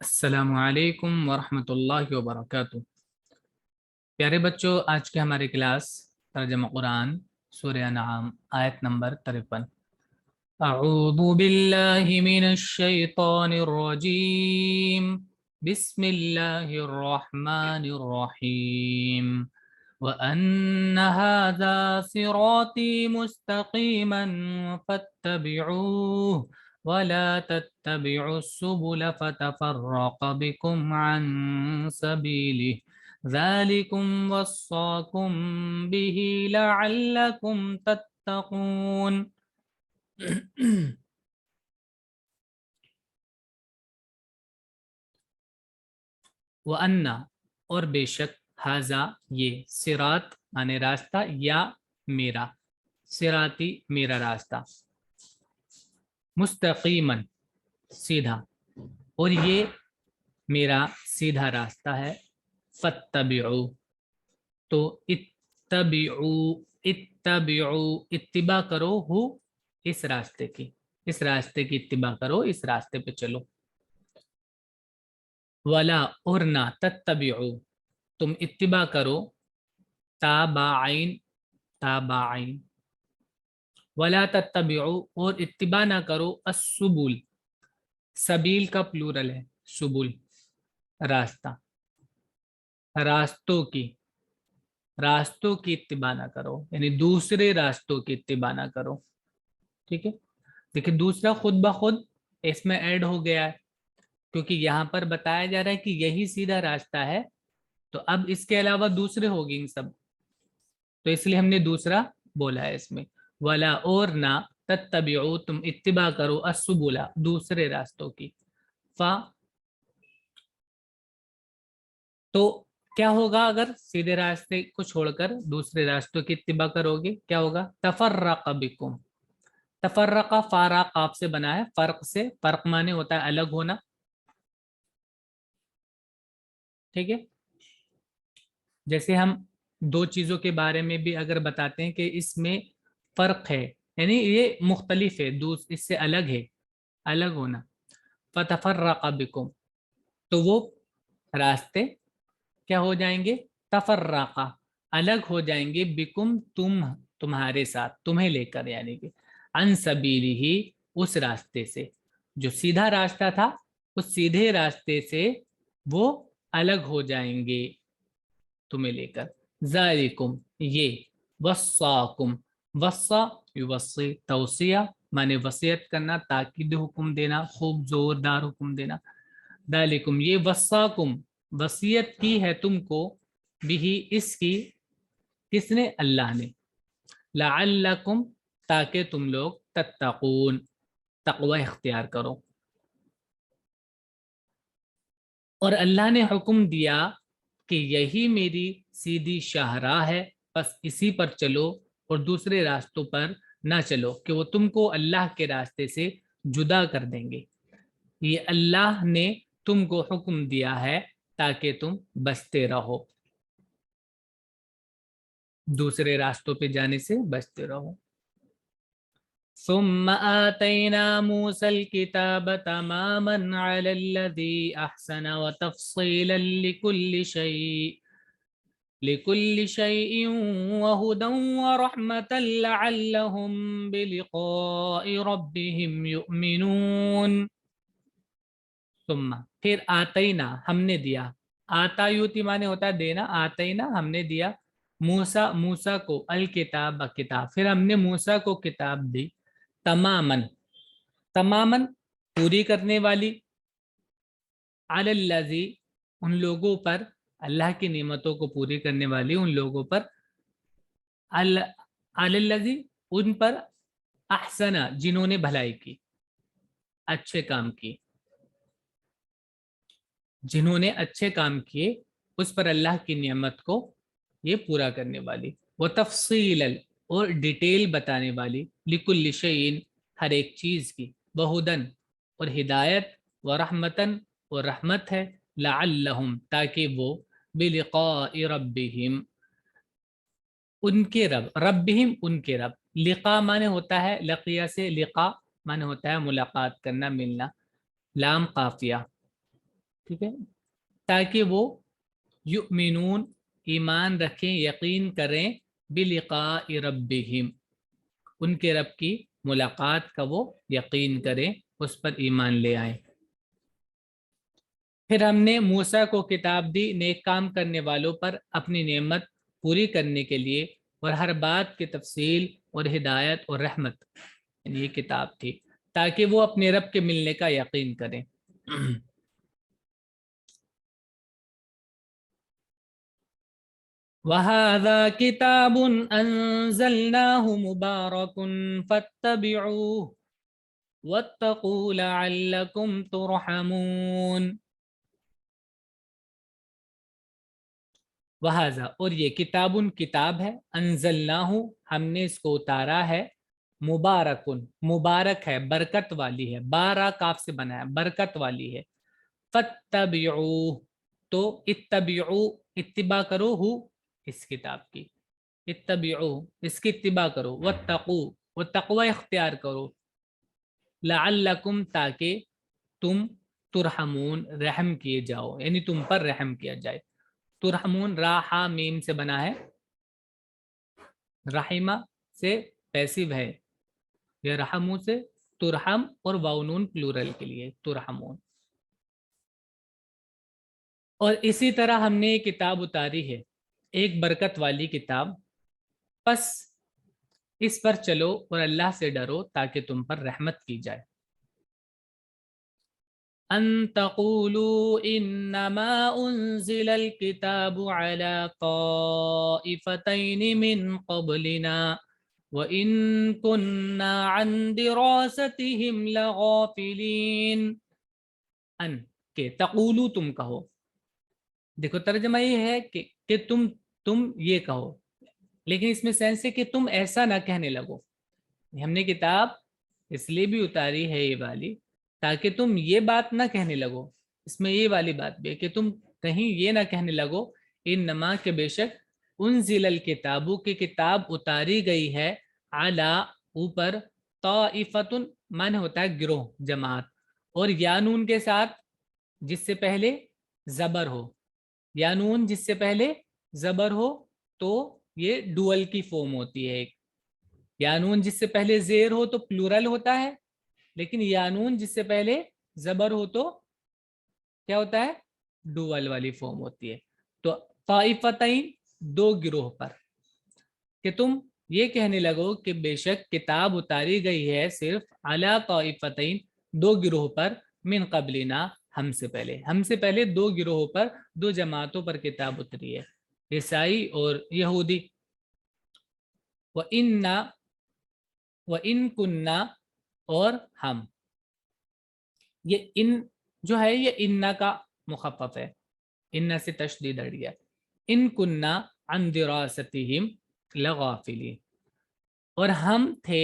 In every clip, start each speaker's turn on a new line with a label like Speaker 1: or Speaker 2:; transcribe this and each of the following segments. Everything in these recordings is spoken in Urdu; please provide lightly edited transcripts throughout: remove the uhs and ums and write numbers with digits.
Speaker 1: السلام علیکم ورحمۃ اللہ وبرکاتہ۔ پیارے بچوں، آج کے ہماری کلاس ترجمہ قرآن سورہ انعام آیت نمبر 53۔ اعوذ باللہ من الشیطان الرجیم، بسم اللہ الرحمن الرحیم۔ وَأَنَّ هَذَا صِرَاطِي مُسْتَقِيمًا فَاتَّبِعُوهُ وَلَا تَتَّبِعُوا السُّبُلَ فَتَفَرَّقَ بِكُمْ عَنْ سَبِيلِهِ ذَلِكُمْ وَصَّاكُمْ بِهِ لَعَلَّكُمْ تَتَّقُونَ۔ وَأَنَّ اور بے شک، حاذا یہ، صراط مانے راستہ یا میرا، صراطی میرا راستہ، مستقیماً سیدھا، اور یہ میرا سیدھا راستہ ہے، فاتبعوا تو اتبعوا اتباع کرو، ہو اس راستے کی، اس راستے کی اتباع کرو، اس راستے پہ چلو، ولا اور نہ، تتبعوا تم اتباع کرو، تابعین تابعین، ولا تتبعوا اور اتباع نہ کرو، السبل سبیل کا پلورل ہے، سبل راستہ، راستوں کی اتباع نہ کرو، یعنی دوسرے راستوں کی اتباع نہ کرو، ٹھیک ہے۔ دیکھیں دوسرا خود بخود اس میں ایڈ ہو گیا ہے، کیونکہ یہاں پر بتایا جا رہا ہے کہ یہی سیدھا راستہ ہے، تو اب اس کے علاوہ دوسرے ہوگی ان سب، تو اس لیے ہم نے دوسرا بولا ہے اس میں، ولا اور نہ، تتبعوا تم اتباع کرو، السبل دوسرے راستوں کی، تو کیا ہوگا اگر سیدھے راستے کو چھوڑ کر دوسرے راستوں کی اتباع کرو گے، کیا ہوگا؟ تفرق بکم، تفرق فارا قاف سے بنا ہے، فرق سے، فرق مانے ہوتا ہے الگ ہونا، ٹھیک ہے۔ جیسے ہم دو چیزوں کے بارے میں بھی اگر بتاتے ہیں کہ اس میں فرق ہے، یعنی یہ مختلف ہے، اس سے الگ ہے، الگ ہونا، فتفرق بکم تو وہ راستے کیا ہو جائیں گے؟ تفرقہ الگ ہو جائیں گے، بکم تمہارے ساتھ، تمہیں لے کر، یعنی کہ عن سبیلہ اس راستے سے، جو سیدھا راستہ تھا اس سیدھے راستے سے وہ الگ ہو جائیں گے تمہیں لے کر، ذالکم یہ، وصاکم وصا یوصی توصیہ مانے وصیت کرنا، تاکید حکم دینا، خوب زوردار حکم دینا، ذالکم یہ، وصاکم وصیت کی ہے تم کو، بھی اس کی، کس نے؟ اللہ نے، لعلکم تاکہ تم لوگ، تتقون تقوی اختیار کرو، اور اللہ نے حکم دیا کہ یہی میری سیدھی شاہراہ ہے، بس اسی پر چلو اور دوسرے راستوں پر نہ چلو کہ وہ تم کو اللہ کے راستے سے جدا کر دیں گے، یہ اللہ نے تم کو حکم دیا ہے تاکہ تم بچتے رہو، دوسرے راستوں پہ جانے سے بچتے رہو۔ ثم آتينا موسى الكتاب تماما على الذي أحسن وتفصيلا لكل شيء وهدى ورحمة لعلهم بلقاء ربهم يؤمنون۔ ثم پھر آتینا ہم نے دیا، آتا یوتی مانے ہوتا ہے دینا، آتینا ہم نے دیا، موسیٰ کو، الکتاب کتاب، پھر ہم نے موسیٰ کو کتاب دی، تماماً پوری کرنے والی، علی الذی ان لوگوں پر، اللہ کی نعمتوں کو پوری کرنے والی ان لوگوں پر، علی الذی ان پر، احسن جنہوں نے بھلائی کی، اچھے کام کی، جنہوں نے اچھے کام کیے اس پر اللہ کی نعمت کو یہ پورا کرنے والی، وہ تفصیل اور ڈیٹیل بتانے والی، لکل شیء ہر ایک چیز کی، بہدن اور ہدایت، و رحمتن اور رحمت ہے، لعلہم تاکہ وہ، بلقاء ربہم ان کے رب، ربہم ان کے رب، لقاء مانے ہوتا ہے لقیہ سے، لقاء مانے ہوتا ہے ملاقات کرنا، ملنا، لام قافیہ، ٹھیک ہے، تاکہ وہ یؤمنون ایمان رکھیں، یقین کریں، بلقاء ربہم ان کے رب کی ملاقات کا وہ یقین کریں، اس پر ایمان لے آئیں۔ پھر ہم نے موسیٰ کو کتاب دی نیک کام کرنے والوں پر اپنی نعمت پوری کرنے کے لیے، اور ہر بات کی تفصیل اور ہدایت اور رحمت، یعنی یہ کتاب تھی تاکہ وہ اپنے رب کے ملنے کا یقین کریں۔ وَهَذَا كِتَابٌ أَنزَلْنَاهُ مُبَارَكٌ فَاتَّبِعُوهُ وَاتَّقُوا لَعَلَّكُمْ تُرْحَمُونَ۔ وَهَذَا اور یہ کتاب کتاب ہے، انزلناہ ہم نے اس کو اتارا ہے، مبارکن مبارک ہے، برکت والی ہے، بارہ کاف سے بنا ہے، برکت والی ہے۔ فَاتَّبِعُوهُ تو اتبعو اتباع کرو ہو اس کتاب کی، اتبعو اس کی اتباع کرو، واتقو و تقوی اختیار کرو، لعلکم تاکہ تم ترحمون رحم کیے جاؤ، یعنی تم پر رحم کیا جائے۔ ترحمون را ہا میم سے بنا ہے، رحمہ سے پیسیو ہے، یہ رحمو سے ترحم اور واؤنون پلورل کے لیے ترحمون۔ اور اسی طرح ہم نے ایک کتاب اتاری ہے، ایک برکت والی کتاب، پس اس پر چلو اور اللہ سے ڈرو تاکہ تم پر رحمت کی جائے۔ ان تقولوا انما انزل الكتاب على طائفتين من قبلنا وان كنا عن دراستهم لغافلين۔ ان کہ تقولو تم کہو، دیکھو ترجمہ یہ ہے کہ تم یہ کہو، لیکن اس میں سینس ہے کہ تم ایسا نہ کہنے لگو۔ ہم نے کتاب اس لیے بھی اتاری ہے یہ والی تاکہ تم یہ بات نہ کہنے لگو، اس میں یہ والی بات بھی ہے کہ تم کہیں یہ نہ کہنے لگو انما کہ بے شک انزل الکتابو کی کتاب اتاری گئی ہے، علی اوپر، طائفۃ معنی ہوتا ہے گروہ جماعت، اور یا نون کے ساتھ جس سے پہلے زبر ہو، یا نون جس سے پہلے زبر ہو تو یہ ڈوئل کی فارم ہوتی ہے، ایک یا نون جس سے پہلے زیر ہو تو پلورل ہوتا ہے، لیکن یا نون جس سے پہلے زبر ہو تو کیا ہوتا ہے، ڈوئل والی فارم ہوتی ہے۔ تو طائفتین دو گروہ پر، کہ تم یہ کہنے لگو کہ بے شک کتاب اتاری گئی ہے صرف علی طائفتین دو گروہ پر، من قبلنا ہم سے پہلے دو گروہوں پر، دو جماعتوں پر کتاب اتری ہے، عیسائی اور یہودی۔ وَإِن كُنَّا اور ہم، یہ ان جو ہے یہ انّا کا مخفف ہے، انّا سے تشدید اڑ گیا، ان کنّا عن دراستہم لغافلین، اور ہم تھے،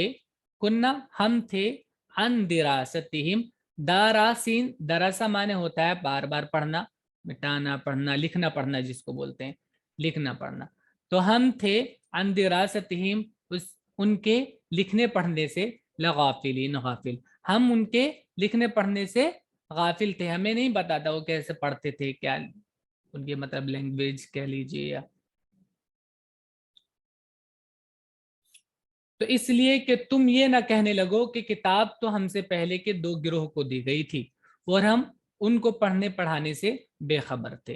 Speaker 1: کنّا ہم تھے، عن دراستہم داراسین، دراسہ معنی ہوتا ہے بار بار پڑھنا، مٹانا پڑھنا، لکھنا پڑھنا جس کو بولتے ہیں، لکھنا پڑھنا، تو ہم تھے عن دراستہم ان کے لکھنے پڑھنے سے لغافلین غافل، ہم ان کے لکھنے پڑھنے سے غافل تھے، ہمیں نہیں بتاتا وہ کیسے پڑھتے تھے، کیا ان کی مطلب لینگویج کہہ لیجیے یا، تو اس لیے کہ تم یہ نہ کہنے لگو کہ کتاب تو ہم سے پہلے کے دو گروہ کو دی گئی تھی اور ہم ان کو پڑھنے پڑھانے سے بے خبر تھے۔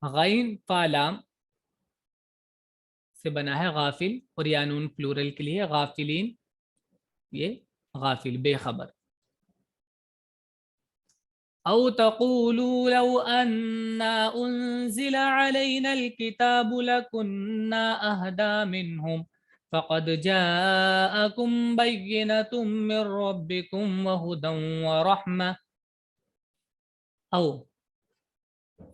Speaker 1: غین فالام سے بنا ہے غافل، اور یانون پلورل کے لیے غافلین، یہ غافل بے خبر۔ او تقولوا لو انا انزل علينا الكتاب لكنا اهدى منهم فقد جاءكم بينة من ربكم وهدى ورحمة، او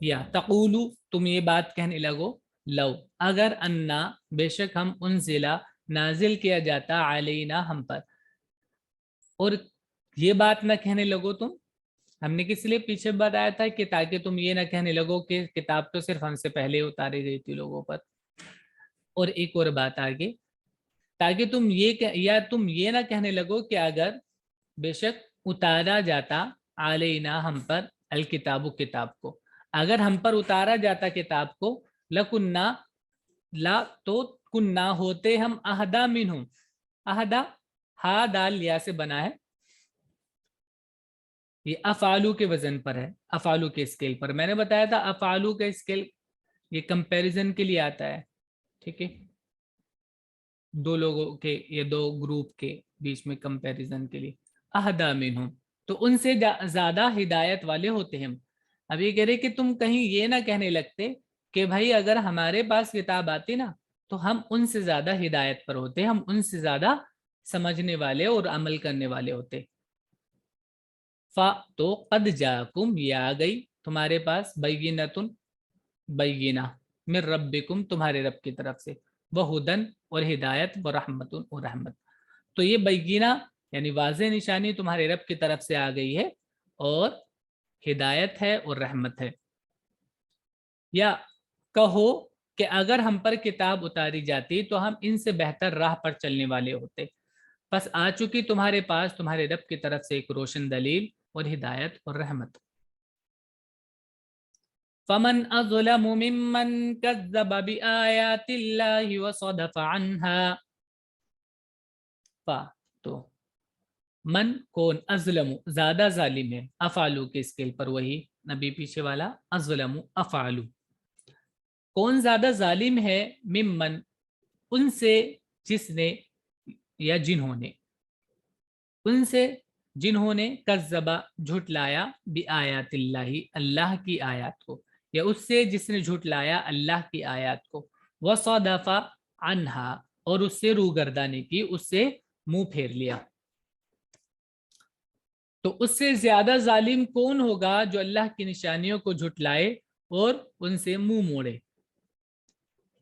Speaker 1: یا تقولوا تم یہ بات کہنے لگو، لو اگر انا بے شک ہم انزلہ نازل کیا جاتا علینا ہم پر، اور یہ بات نہ کہنے لگو تم، ہم نے کس لیے پیچھے بتایا تھا کہ تاکہ تم یہ نہ کہنے لگو کہ کتاب تو صرف ہم سے پہلے اتاری گئی تھی لوگوں پر، اور ایک اور بات آگے، تاکہ تم یہ نہ کہنے لگو کہ اگر بے شک اتارا جاتا علینا ہم پر الکتاب کتاب کو، اگر ہم پر اتارا جاتا کتاب کو، لکنہ لا تو کنہ ہوتے ہم اہدا منہم، اہدا ہا دال یا سے بنا ہے، یہ افعالو کے وزن پر ہے، افعالو کے اسکیل پر، میں نے بتایا تھا افعالو کا اسکیل یہ کمپیریزن کے لیے آتا ہے، ٹھیک ہے، دو لوگوں کے یا دو گروپ کے بیچ میں کمپیریزن کے لیے، اہدا منہم تو ان سے زیادہ ہدایت والے ہوتے ہیں ہم۔ اب یہ کہہ رہے کہ تم کہیں یہ نہ کہنے لگتے کہ بھائی اگر ہمارے پاس کتاب آتی نا تو ہم ان سے زیادہ ہدایت پر ہوتے، ہم ان سے زیادہ سمجھنے والے اور عمل کرنے والے ہوتے۔ تو قد جاکم یہ آ گئی تمہارے پاس بینتن بینہ من ربکم تمہارے رب کی طرف سے، وہدن اور ہدایت ورحمت اور رحمت، تو یہ بینہ یعنی واضح نشانی تمہارے رب کی طرف سے آ گئی ہے اور ہدایت ہے اور رحمت ہے۔ یا کہو کہ اگر ہم پر کتاب اتاری جاتی تو ہم ان سے بہتر راہ پر چلنے والے ہوتے، پس آ چکی تمہارے پاس تمہارے رب کی طرف سے ایک روشن دلیل اور ہدایت اور رحمت۔ فمن اظلم ممن كذب بآیات اللہ وصدف عنها، تو من کون، اظلم زیادہ ظالم ہے، افعالو کے اسکیل پر وہی نبی پیچھے والا، اظلم افعالو، کون زیادہ ظالم ہے، ممن ان سے جس نے یا جنہوں نے، ان سے جنہوں نے کذبا جھٹلایا بآیات اللہ اللہ کی آیات کو، یا اس سے جس نے جھٹلایا اللہ کی آیات کو، وصدف عنہا اور اس سے روگردانی کی، اس سے منہ پھیر لیا، تو اس سے زیادہ ظالم کون ہوگا جو اللہ کی نشانیوں کو جھٹلائے اور ان سے منہ موڑے،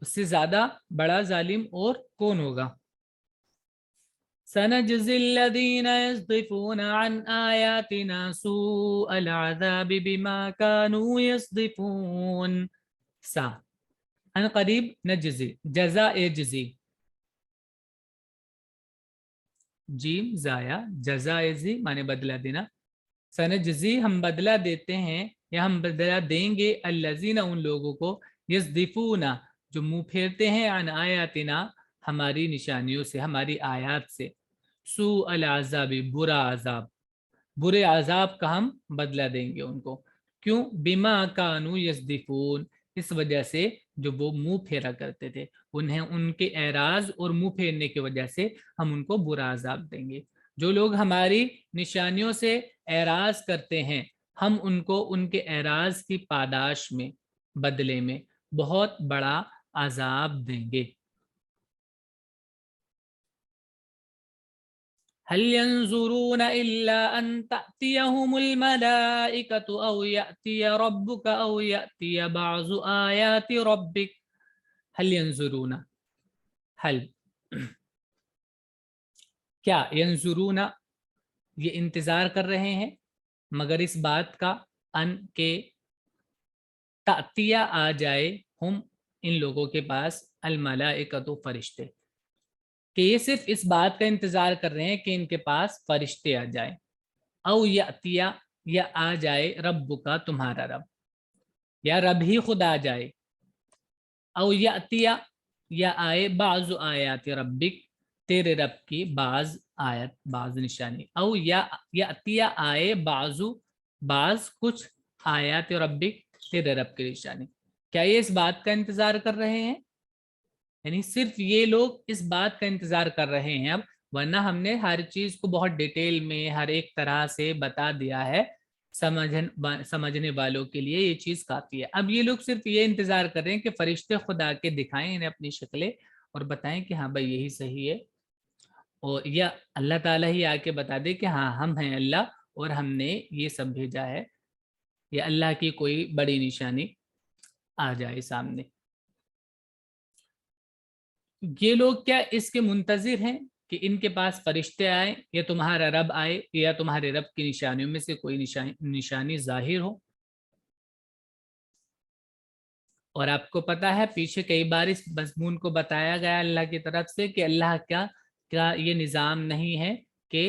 Speaker 1: اس سے زیادہ بڑا ظالم اور کون ہوگا۔ سنجزی الذین یصدفون عن آیاتنا سوء العذاب بما كانوا یصدفون، ان قریب نجزی جزا جزی، جیم زایا جزا زی مانے بدلہ دینا، سنجزی ہم بدلہ دیتے ہیں یا ہم بدلہ دیں گے الذین ان لوگوں کو، یصدفون جو منہ پھیرتے ہیں، عن آیاتنا ہماری نشانیوں سے، ہماری آیات سے، سوء العذاب برا عذاب، برے عذاب کا ہم بدلہ دیں گے ان کو، کیوں، بما کانوا یصدفون اس وجہ سے جو وہ منہ پھیرا کرتے تھے، انہیں ان کے اعراض اور منہ پھیرنے کی وجہ سے ہم ان کو برا عذاب دیں گے۔ جو لوگ ہماری نشانیوں سے اعراض کرتے ہیں ہم ان کو ان کے اعراض کی پاداش میں، بدلے میں بہت بڑا عذاب دیں گے۔ هل ينظرون إلا أن تأتيهم الملائكة أو يأتي ربك أو يأتي بعض آيات ربك، هل ينظرون، هل کیا، ينظرون یہ انتظار کر رہے ہیں مگر اس بات کا، ان کے تأتیہ آ جائے، ہم ان لوگوں کے پاس، الملائکۃ فرشتے، کہ یہ صرف اس بات کا انتظار کر رہے ہیں کہ ان کے پاس فرشتے آ جائیں، او یاتیا یا آ جائے رب کا تمہارا رب، یا رب ہی خود آ جائے، او یاتیا یا آئے بعض آیات ربک تیرے رب کی بعض آیت، بعض نشانی، او یا یاتیا آئے بعض کچھ آیات ربک تیرے رب کی نشانی، کیا یہ اس بات کا انتظار کر رہے ہیں، یعنی صرف یہ لوگ اس بات کا انتظار کر رہے ہیں اب، ورنہ ہم نے ہر چیز کو بہت ڈیٹیل میں ہر ایک طرح سے بتا دیا ہے، سمجھنے والوں کے لیے یہ چیز کافی ہے۔ اب یہ لوگ صرف یہ انتظار کر رہے ہیں کہ فرشتے خدا کے دکھائیں انہیں اپنی شکلیں اور بتائیں کہ ہاں بھائی یہی صحیح ہے، اور یا اللہ تعالیٰ ہی آ کے بتا دے کہ ہاں ہم ہیں اللہ اور ہم نے یہ سب بھیجا ہے، یا اللہ کی کوئی بڑی نشانی آ جائے سامنے۔ یہ لوگ کیا اس کے منتظر ہیں کہ ان کے پاس فرشتے آئیں یا تمہارا رب آئے یا تمہارے رب کی نشانیوں میں سے کوئی نشانی ظاہر ہو؟ اور آپ کو پتا ہے پیچھے کئی بار اس مضمون کو بتایا گیا اللہ کی طرف سے کہ اللہ کا یہ نظام نہیں ہے کہ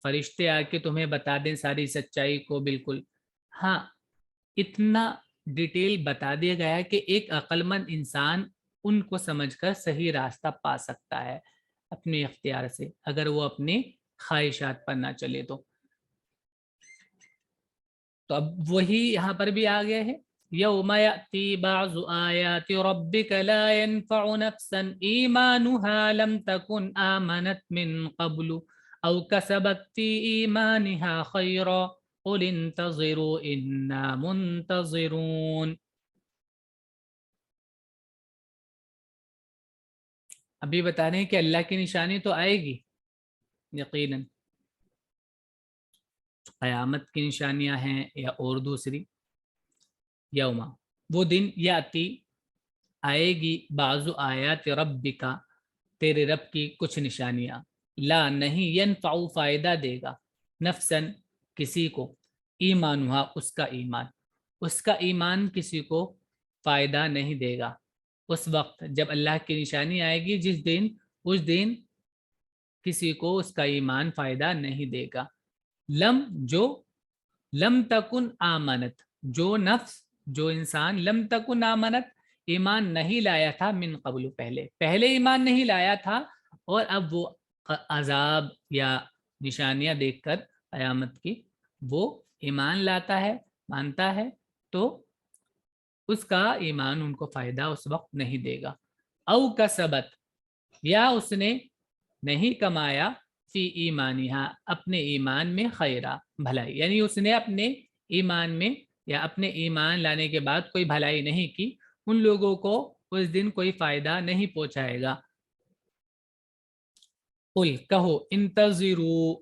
Speaker 1: فرشتے آ کے تمہیں بتا دیں ساری سچائی کو بالکل. ہاں اتنا ڈیٹیل بتا دیا گیا ہے کہ ایک عقل مند انسان ان کو سمجھ کر صحیح راستہ پا سکتا ہے اپنے اختیار سے، اگر وہ اپنے خواہشات پر نہ چلے تو. تو اب وہی یہاں پر بھی آ گیا ہے، یوم یأتی بعض آیات ربک لا ينفع نفسا ایمانها لم تکن آمنت من قبل او کسبت فی ایمانها خیرا قل انتظروا انا منتظرون. ابھی بتا رہے ہیں کہ اللہ کی نشانی تو آئے گی یقیناً، قیامت کی نشانیاں ہیں یا اور دوسری. یوما وہ دن، یاتی آئے گی، بعض آیات ربک تیرے رب کی کچھ نشانیاں، لا نہیں، ینفع فائدہ دے گا، نفسن کسی کو، ایمانہا اس کا ایمان، اس کا ایمان کسی کو فائدہ نہیں دے گا اس وقت جب اللہ کی نشانی آئے گی، جس دن، اس دن کسی کو اس کا ایمان فائدہ نہیں دے گا. لم جو، لم تکن آمنت جو نفس، جو انسان، لم تکن آمنت ایمان نہیں لایا تھا، من قبل پہلے ایمان نہیں لایا تھا، اور اب وہ عذاب یا نشانیاں دیکھ کر قیامت کی وہ ایمان لاتا ہے، مانتا ہے، تو اس کا ایمان ان کو فائدہ اس وقت نہیں دے گا. او کسبت یا اس نے نہیں کمایا، فی ایمانہا اپنے ایمان میں، خیرا بھلائی، یعنی اس نے اپنے ایمان میں یا اپنے ایمان لانے کے بعد کوئی بھلائی نہیں کی، ان لوگوں کو اس دن کوئی فائدہ نہیں پہنچائے گا. قل کہو، انتظروا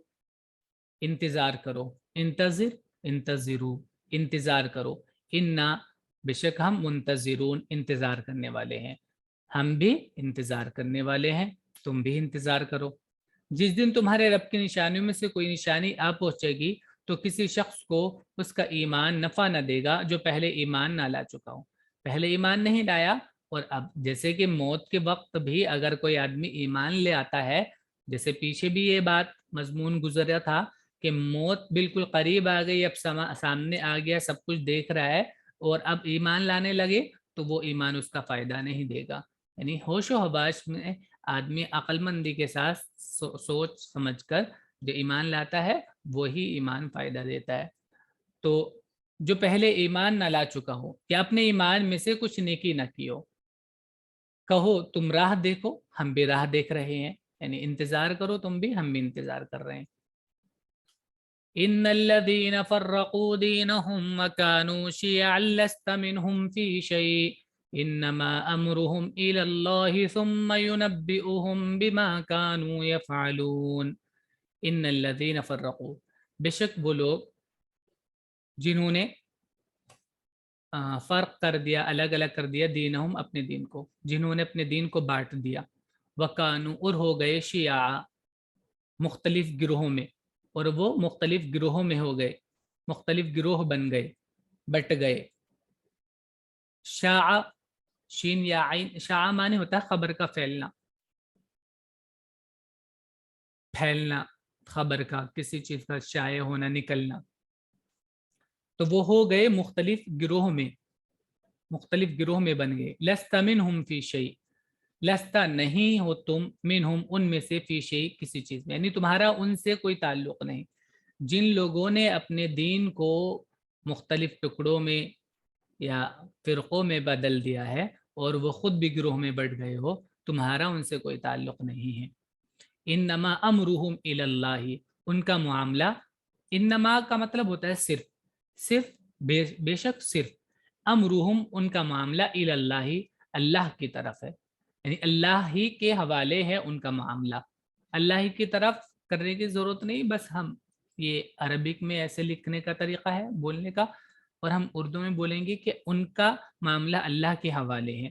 Speaker 1: انتظار کرو، انتظروا انتظار کرو، انا بے شک ہم، منتظرون انتظار کرنے والے ہیں، ہم بھی انتظار کرنے والے ہیں، تم بھی انتظار کرو. جس دن تمہارے رب کی نشانیوں میں سے کوئی نشانی آ پہنچے گی تو کسی شخص کو اس کا ایمان نفع نہ دے گا جو پہلے ایمان نہ لا چکا ہو. پہلے ایمان نہیں لایا، اور اب جیسے کہ موت کے وقت بھی اگر کوئی آدمی ایمان لے آتا ہے، جیسے پیچھے بھی یہ بات مضمون گزرا تھا کہ موت بالکل قریب آ گئی، اب سامنے آ گیا، سب کچھ دیکھ رہا ہے، اور اب ایمان لانے لگے تو وہ ایمان اس کا فائدہ نہیں دے گا. یعنی ہوش و حواس میں آدمی عقل مندی کے ساتھ سوچ سمجھ کر جو ایمان لاتا ہے وہی ایمان فائدہ دیتا ہے. تو جو پہلے ایمان نہ لا چکا ہو یا اپنے ایمان میں سے کچھ نیکی نہ کی ہو، کہو تم راہ دیکھو، ہم بھی راہ دیکھ رہے ہیں، یعنی انتظار کرو تم بھی، ہم بھی انتظار کر رہے ہیں. ان الذين فرقوا دينهم وكانوا شيعا لست منهم في شيء انما امرهم الى الله ثم ينبئهم بما كانوا يفعلون. ان الذين فرقوا بے شک وہ لوگ جنہوں نے فرق کر دیا، الگ الگ کر دیا، دینہم اپنے دین کو، جنہوں نے اپنے دین کو بانٹ دیا، وکانو اور ہو گئے، شیعہ مختلف گروہوں میں، اور وہ مختلف گروہوں میں ہو گئے، مختلف گروہ بن گئے، بٹ گئے. شاع شین یا عین، شاع معنی ہوتا ہے خبر کا پھیلنا، پھیلنا خبر کا، کسی چیز کا شائع ہونا، نکلنا. تو وہ ہو گئے مختلف گروہ میں، مختلف گروہ میں بن گئے. لست منہم فی شیء، لستا نہیں ہو تم، منہم ان میں سے، فی شیء کسی چیز میں، یعنی تمہارا ان سے کوئی تعلق نہیں. جن لوگوں نے اپنے دین کو مختلف ٹکڑوں میں یا فرقوں میں بدل دیا ہے اور وہ خود بھی گروہ میں بٹ گئے ہو، تمہارا ان سے کوئی تعلق نہیں ہے. انما امرہم الی اللہ، ان کا معاملہ، انما کا مطلب ہوتا ہے صرف، صرف بے شک صرف، امرہم ان کا معاملہ، الی اللہ اللہ کی طرف ہے، یعنی اللہ ہی کے حوالے ہے ان کا معاملہ، اللہ ہی کی طرف کرنے کی ضرورت نہیں. بس ہم یہ عربک میں ایسے لکھنے کا طریقہ ہے بولنے کا، اور ہم اردو میں بولیں گے کہ ان کا معاملہ اللہ کے حوالے ہے.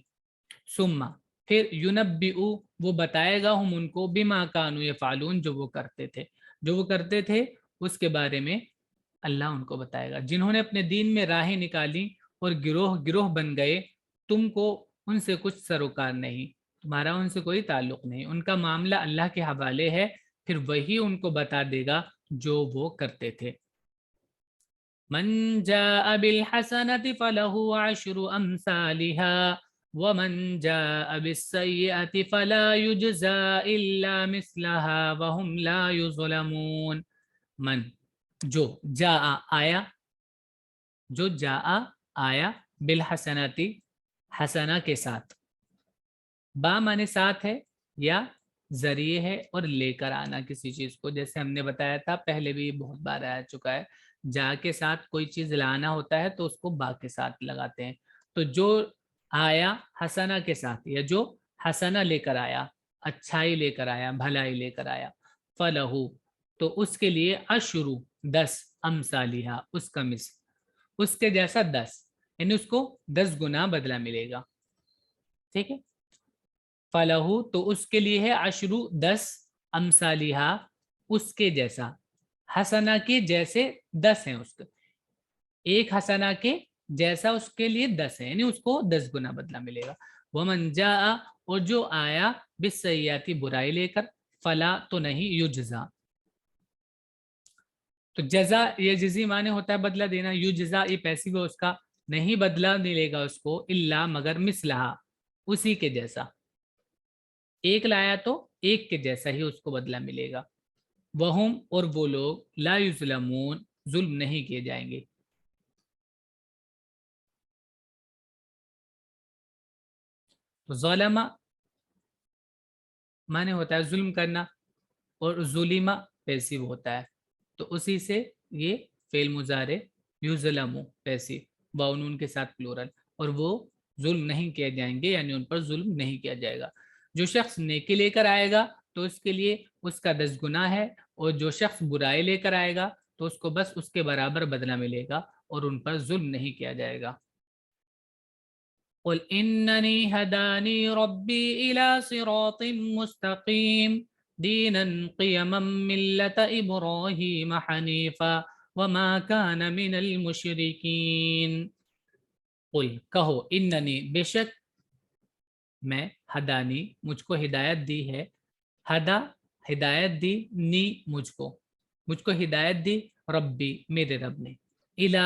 Speaker 1: ثم پھر، ینبئو وہ بتائے گا، ہم ان کو، بما کانوا یفعلون جو وہ کرتے تھے، جو وہ کرتے تھے اس کے بارے میں اللہ ان کو بتائے گا. جنہوں نے اپنے دین میں راہیں نکالی اور گروہ گروہ بن گئے، تم کو ان سے کچھ سروکار نہیں، تمہارا ان سے کوئی تعلق نہیں، ان کا معاملہ اللہ کے حوالے ہے، پھر وہی ان کو بتا دے گا جو وہ کرتے تھے. من جاء بالحسنة فله عشر أمثالها ومن جاء بالسيئة فلا يجزى إلا مثلها وهم لا يظلمون. من جو جاء آیا، جو جاء آیا بالحسناتی حسنہ کے ساتھ. با مانے ساتھ ہے یا ذریعے ہے اور لے کر آنا کسی چیز کو، جیسے ہم نے بتایا تھا پہلے بھی بہت بار آ چکا ہے. جا کے ساتھ کوئی چیز لانا ہوتا ہے تو اس کو با کے ساتھ لگاتے ہیں. تو جو آیا حسنہ کے ساتھ یا جو حسنہ لے کر آیا، اچھائی لے کر آیا، بھلائی لے کر آیا، فلہو تو اس کے لیے اشرو 10 امثالہا اس کا مثل، اس کے جیسا 10، یعنی اس کو 10 گنا بدلہ ملے گا. ٹھیک ہے. فلہو تو اس کے لیے ہے اشرو 10 امثالہا اس کے جیسا، حسنہ کے جیسے 10 ہیں اس کے، ایک حسنہ کے جیسا اس کے لیے 10 ہے، یعنی اس کو 10 گنا بدلہ ملے گا. ومن جاء اور جو آیا بالسیئاتی برائی لے کر، فلا تو نہیں یجزا. تو جزا یہ جزی معنی ہوتا ہے بدلہ دینا، یجزا یہ پیسیو ہے اس کا، نہیں بدلہ ملے گا اس کو الا مگر مثلہا اسی کے جیسا، ایک لایا تو ایک کے جیسا ہی اس کو بدلہ ملے گا. وہم اور وہ لوگ لا یظلمون ظلم نہیں کیے جائیں گے. تو ظلم معنی ہوتا ہے ظلم کرنا اور ظلمہ پیسیو ہوتا ہے، تو اسی سے یہ فعل مضارع یظلم پیسیو باؤنون کے ساتھ پلورل، اور وہ ظلم نہیں کیے جائیں گے یعنی ان پر ظلم نہیں کیا جائے گا. جو شخص نیکی لے کر آئے گا تو اس کے لیے اس کا 10 گنا ہے، اور جو شخص برائی لے کر آئے گا تو اس کو بس اس کے برابر بدلہ ملے گا اور ان پر ظلم نہیں کیا جائے گا. قل اننی ہدانی ربی الی صراط مستقیم دینا قیما ملت ابراہیم حنیفا وما کان من المشرکین. قل کہو اننی بے شک میں، ہدانی مجھ کو ہدایت دی ہے، ہدا ہدایت دی، نی مجھ کو ہدایت دی، ربی میرے رب نے، الا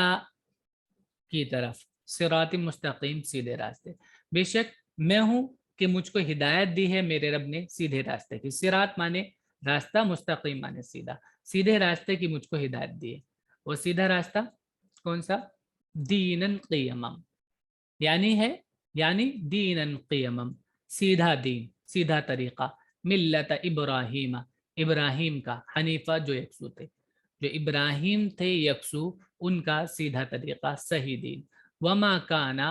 Speaker 1: کی طرف، صراط مستقیم سیدھے راستے. بے شک میں ہوں کہ مجھ کو ہدایت دی ہے میرے رب نے سیدھے راستے کی. صراط مانے راستہ، مستقیم مانے سیدھا، سیدھے راستے کی مجھ کو ہدایت دی ہے. اور سیدھا راستہ کون سا؟ دینن قیمم، یعنی ہے یعنی دینن قیمم سیدھا دین، سیدھا طریقہ، ملت ابراہیم ابراہیم کا، حنیفہ جو یکسو تھے، جو ابراہیم تھے یکسو ان کا سیدھا طریقہ، صحیح دین. وما کانا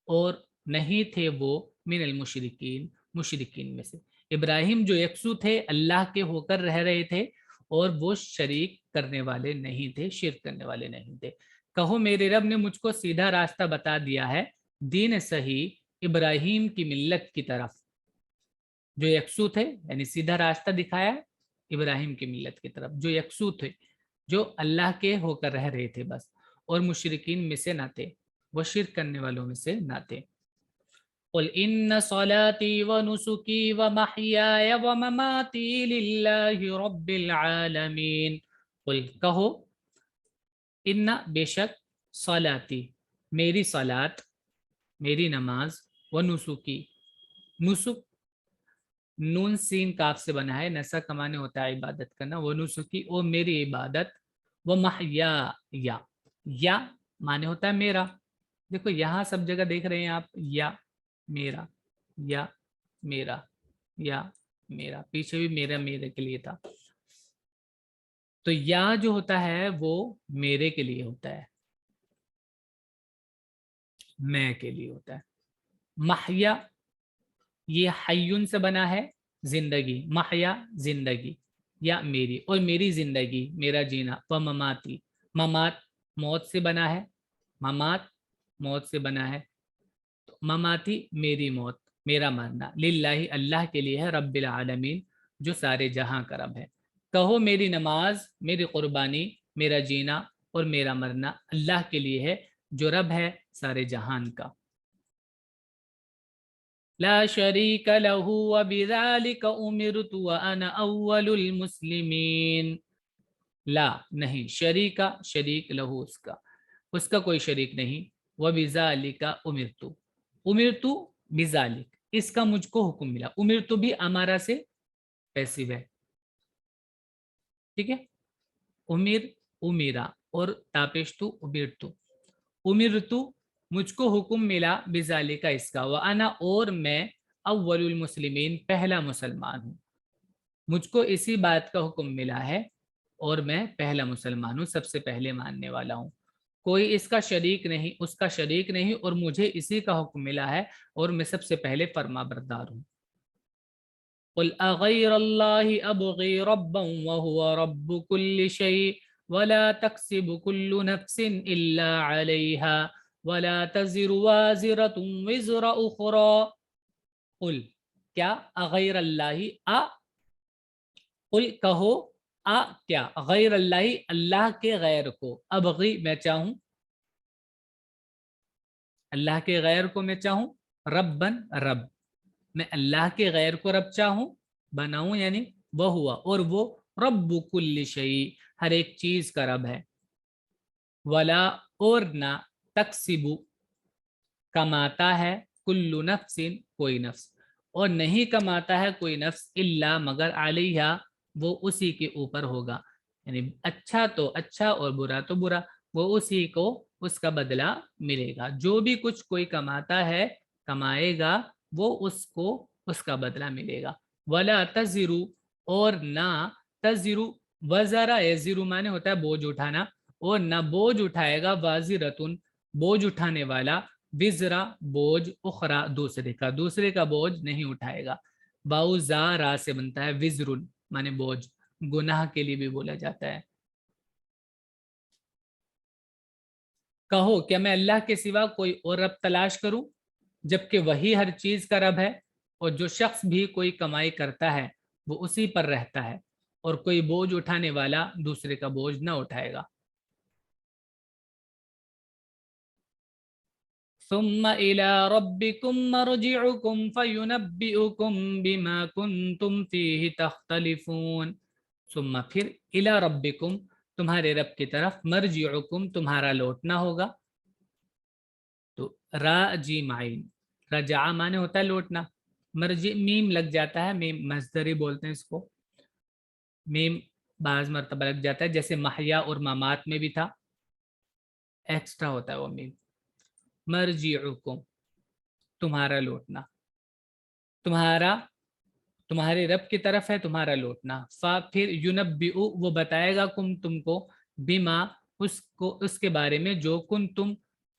Speaker 1: اور نہیں تھے وہ، من المشرکین مشرکین میں سے. ابراہیم جو یکسو تھے اللہ کے ہو کر رہ رہے تھے اور وہ شریک کرنے والے نہیں تھے، شرک کرنے والے نہیں تھے. کہو میرے رب نے مجھ کو سیدھا راستہ بتا دیا ہے، دین صحیح ابراہیم کی ملت کی طرف، جو یکسو تھے یعنی سیدھا راستہ دکھایا ابراہیم کی ملت کی طرف، جو یکسو تھے، جو اللہ کے ہو کر رہ رہے تھے بس، اور مشرکین میں سے نہ تھے، وہ شرک کرنے والوں میں سے نہ تھے. قل ان صلاتي ونسكي ومحياي ومماتي لله رب العالمین. قل کہو ان بے شک صلاتی میری صلات میری نماز، ونسکی نسک نون سین کاف سے بنا ہے، نسک کا معنی ہوتا ہے عبادت کرنا، ونسکی او میری عبادت، ومحیایا یا معنی ہوتا ہے میرا. دیکھو یہاں سب جگہ دیکھ رہے ہیں آپ، یا میرا، یا میرا، یا میرا، پیچھے بھی میرا میرے کے لیے تھا. تو یا جو ہوتا ہے وہ میرے کے لیے ہوتا ہے، میں کے لیے ہوتا ہے. محیا یہ حیون سے بنا ہے، زندگی، محیا زندگی یا میری، اور میری زندگی میرا جینا، و مماتی ممات موت سے بنا ہے، ممات موت سے بنا ہے، مماتی میری موت میرا مرنا، للہ اللہ کے لیے ہے، رب العالمین جو سارے جہاں کا رب ہے. کہو میری نماز، میری قربانی، میرا جینا اور میرا مرنا اللہ کے لیے ہے جو رب ہے سارے جہان کا. لا شریک لہ وبذلک امرت وانا اول المسلمین. لا نہیں، شریکا شریک لہو اس کا کوئی شریک نہیں، وبذالک امرت، امرت بذالک اس کا مجھ کو حکم ملا، امرت بھی امارا سے پیسیو ہے، ٹھیک ہے، امیر امیرا اور تاپیشتو امرتو، امرتو مجھ کو حکم ملا بذالک اس کا، وانا اور میں اول المسلمین پہلا مسلمان ہوں، مجھ کو اسی بات کا حکم ملا ہے اور میں پہلا مسلمان ہوں، سب سے پہلے ماننے والا ہوں، کوئی اس کا شریک نہیں، اس کا شریک نہیں، اور مجھے اسی کا حکم ملا ہے اور میں سب سے پہلے فرما بردار ہوں۔ قل اغیر اللہ ابغی ربا وهو رب كل شيء ولا تكسب كل نفس الا عليها ولا تزر وازرة وزر اخرى، قل کیا اغیر اللہ قل کہو کیا غیر اللہ اللہ کے غیر کو، ابغی میں چاہوں، اللہ کے غیر کو میں چاہوں، ربن رب، میں اللہ کے غیر کو رب چاہوں بناؤں، یعنی وہ ہوا اور وہ رب کل شیء ہر ایک چیز کا رب ہے، ولا اور نہ تکسب کماتا ہے، کل نفس کوئی نفس، اور نہیں کماتا ہے کوئی نفس الا مگر علیہ وہ اسی کے اوپر ہوگا، یعنی اچھا تو اچھا اور برا تو برا، وہ اسی کو اس کا بدلہ ملے گا، جو بھی کچھ کوئی کماتا ہے کمائے گا وہ اس کو اس کا بدلہ ملے گا، ولا تزرو اور نہ تزرو، وزرا یزرو مانے ہوتا ہے بوجھ اٹھانا، اور نہ بوجھ اٹھائے گا وازرتن بوجھ اٹھانے والا، وزرا بوجھ اخرا دوسرے کا بوجھ نہیں اٹھائے گا، باؤ زا را سے بنتا ہے، وزرن مانے بوجھ، گناہ کے لیے بھی بولا جاتا ہے۔ کہو کیا میں اللہ کے سوا کوئی اور رب تلاش کروں جبکہ وہی ہر چیز کا رب ہے، اور جو شخص بھی کوئی کمائی کرتا ہے وہ اسی پر رہتا ہے، اور کوئی بوجھ اٹھانے والا دوسرے کا بوجھ نہ اٹھائے گا۔ ثم إلى ربكم مرجعكم فينبئكم بما كنتم فيه تختلفون، ثم پھر إلى ربكم تمہارے رب کی طرف، مرجعکم تمہارا لوٹنا ہوگا، تو را جی معین، رجع مانے ہوتا ہے لوٹنا، مرجع میم لگ جاتا ہے، میم مصدری بولتے ہیں اس کو، میم بعض مرتبہ لگ جاتا ہے، جیسے محیا اور ممات میں بھی تھا، ایکسٹرا ہوتا ہے وہ میم، مرجعکم تمہارا لوٹنا، تمہارے رب کی طرف ہے تمہارا لوٹنا، فا پھر یونبئو وہ بتائے گا تم کو، بما اس کے بارے میں جو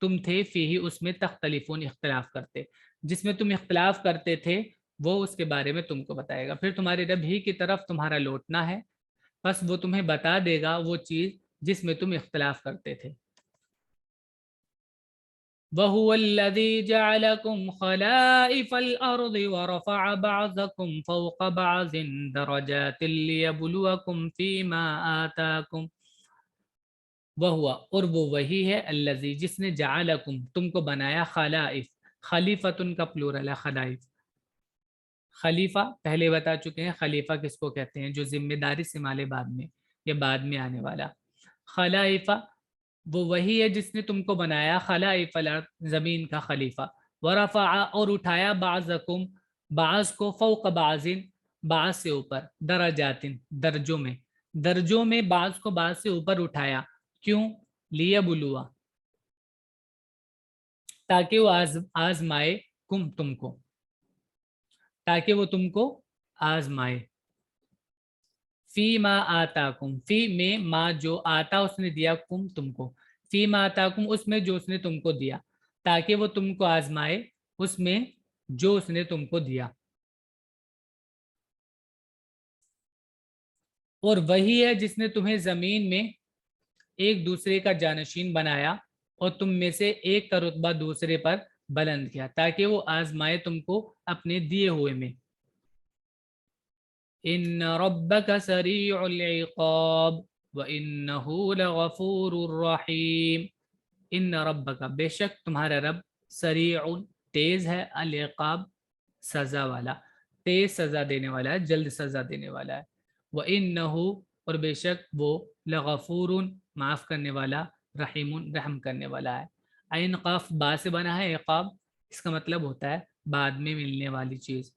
Speaker 1: تم تھے فیہ اس میں تختلفون اختلاف کرتے، جس میں تم اختلاف کرتے تھے وہ اس کے بارے میں تم کو بتائے گا، پھر تمہارے رب ہی کی طرف تمہارا لوٹنا ہے، بس وہ تمہیں بتا دے گا وہ چیز جس میں تم اختلاف کرتے تھے۔ وَهُوَ الَّذِي جَعَلَكُمْ خَلَائِفَ الْأَرْضِ وَرَفَعَ بَعْضَكُمْ فَوْقَ بَعْضٍ دَرَجَاتٍ لِيَبْلُوَكُمْ فِي مَا آتَاكُمْ، وَهُوَ اور وہ وہی ہے، الذی جس نے جعلکم تم کو بنایا، خلائف خلیفتن کا پلورل ہے خلائف، خلیفہ پہلے بتا چکے ہیں، خلیفہ کس کو کہتے ہیں جو ذمہ داری سنبھالے بعد میں، یا بعد میں آنے والا، خلائفہ وہ وہی ہے جس نے تم کو بنایا، خلائف الارض زمین کا خلیفہ، ورفع اور اٹھایا، بعضکم بعض کو، فوق بعض بعض سے اوپر، درجات درجوں میں بعض کو بعض سے اوپر اٹھایا، کیوں؟ لیبلوا تاکہ وہ آزمائے تم کو، تاکہ وہ تم کو آزمائے، فی ما آتاکم فی میں ما جو آتا اس نے دیا تم کو، فی ما آتاکم اس میں جو اس نے تم کو دیا، تاکہ وہ تم کو آزمائے اس میں جو اس نے تم کو دیا، اور وہی ہے جس نے تمہیں زمین میں ایک دوسرے کا جانشین بنایا اور تم میں سے ایک کا رتبہ دوسرے پر بلند کیا، تاکہ وہ آزمائے تم کو اپنے دیے ہوئے میں۔ ان ربک سریع العقاب وانہ لغفور الرحیم، ان ربک بے شک تمہارا رب، سریع تیز ہے، العقاب سزا والا، تیز سزا دینے والا ہے، جلد سزا دینے والا ہے، وانہ اور بے شک وہ لغفور معاف کرنے والا، رحیم رحم کرنے والا ہے۔ عین قاف با سے بنا ہے عقاب، اس کا مطلب ہوتا ہے بعد میں ملنے والی چیز،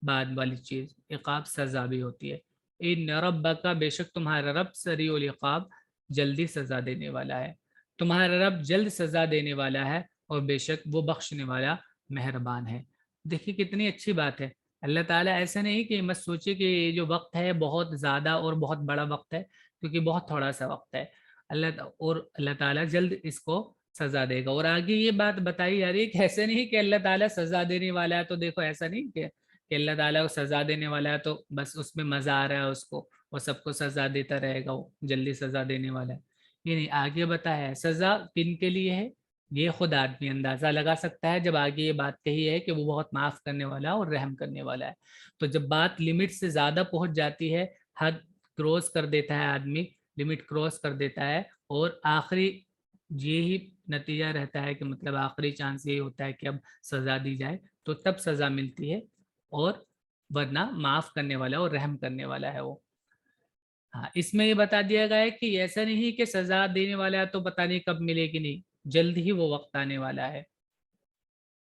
Speaker 1: بعد والی چیز، عقاب سزا بھی ہوتی ہے۔ ان ربک بے شک تمہارا رب سریع العقاب جلدی سزا دینے والا ہے، تمہارا رب جلد سزا دینے والا ہے اور بے شک وہ بخشنے والا مہربان ہے۔ دیکھیے کتنی اچھی بات ہے، اللہ تعالیٰ ایسا نہیں کہ مت سوچے کہ یہ جو وقت ہے بہت زیادہ اور بہت بڑا وقت ہے، کیونکہ بہت تھوڑا سا وقت ہے، اللہ تعالیٰ جلد اس کو سزا دے گا۔ اور آگے یہ بات بتائی جا رہی ہے کہ ایسے نہیں کہ اللہ تعالیٰ سزا دینے والا ہے تو دیکھو ایسا نہیں کہ اللہ تعالیٰ کو سزا دینے والا ہے تو بس اس میں مزہ آ رہا ہے اس کو، وہ سب کو سزا دیتا رہے گا، وہ جلدی سزا دینے والا ہے، یہ نہیں، آگے بتایا ہے سزا کن کے لیے ہے، یہ خود آدمی اندازہ لگا سکتا ہے جب آگے یہ بات کہی ہے کہ وہ بہت معاف کرنے والا اور رحم کرنے والا ہے۔ تو جب بات لمٹ سے زیادہ پہنچ جاتی ہے، حد کراس کر دیتا ہے آدمی، لمٹ کراس کر دیتا ہے، اور آخری یہی نتیجہ رہتا ہے کہ مطلب آخری چانس یہی ہوتا ہے کہ اب سزا دی جائے، تو تب سزا ملتی ہے، اور ورنہ معاف کرنے والا اور رحم کرنے والا ہے وہ۔ ہاں اس میں یہ بتا دیا گیا ہے کہ ایسا نہیں کہ سزا دینے والا ہے تو پتہ نہیں کب ملے گی، نہیں، جلد ہی وہ وقت آنے والا ہے،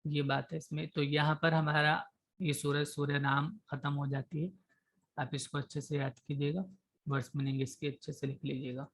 Speaker 1: یہ بات ہے اس میں۔ تو یہاں پر ہمارا یہ سورہ نام ختم ہو جاتی ہے۔ آپ اس کو اچھے سے یاد کیجیے گا، ورس میننگ اس کے اچھے سے لکھ لیجیے گا۔